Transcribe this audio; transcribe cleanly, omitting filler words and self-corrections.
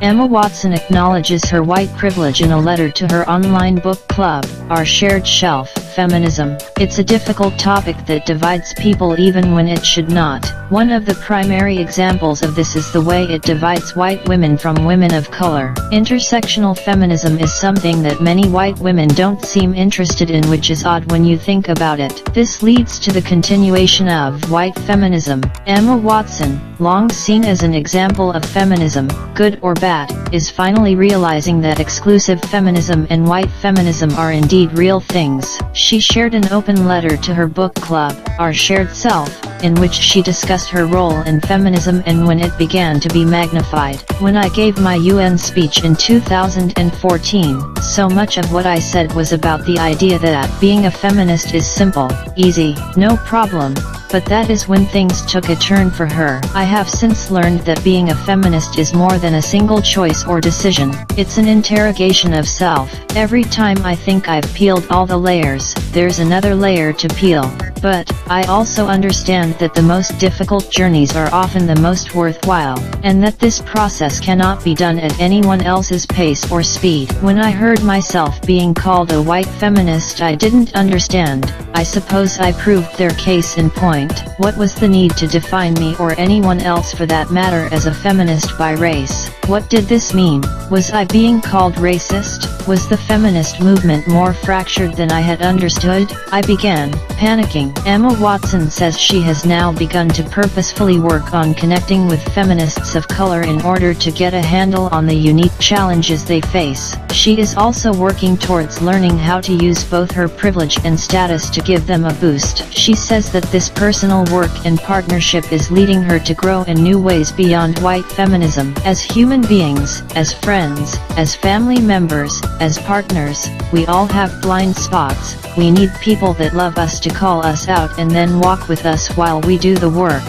Emma Watson acknowledges her white privilege in a letter to her online book club, Our Shared Shelf, Feminism. It's a difficult topic that divides people even when it should not. One of the primary examples of this is the way it divides white women from women of color. Intersectional feminism is something that many white women don't seem interested in, which is odd when you think about it. This leads to the continuation of white feminism. Emma Watson, long seen as an example of feminism, good or bad, is finally realizing that exclusive feminism and white feminism are indeed real things. She shared an open letter to her book club, Our Shared Self, in which she discussed her role in feminism and when it began to be magnified. When I gave my UN speech in 2014, so much of what I said was about the idea that being a feminist is simple, easy, no problem. But that is when things took a turn for her. I have since learned that being a feminist is more than a single choice or decision. It's an interrogation of self. Every time I think I've peeled all the layers, there's another layer to peel. But I also understand that the most difficult journeys are often the most worthwhile, and that this process cannot be done at anyone else's pace or speed. When I heard myself being called a white feminist, I didn't understand. I suppose I proved their case in point. What was the need to define me or anyone else for that matter as a feminist by race? What did this mean? Was I being called racist? Was the feminist movement more fractured than I had understood? I began panicking. Emma Watson says she has now begun to purposefully work on connecting with feminists of color in order to get a handle on the unique challenges they face. She is also working towards learning how to use both her privilege and status to give them a boost. She says that this personal work and partnership is leading her to grow in new ways beyond white feminism. As human beings, as friends, as family members, as partners, we all have blind spots. We need people that love us to call us out and then walk with us while we do the work.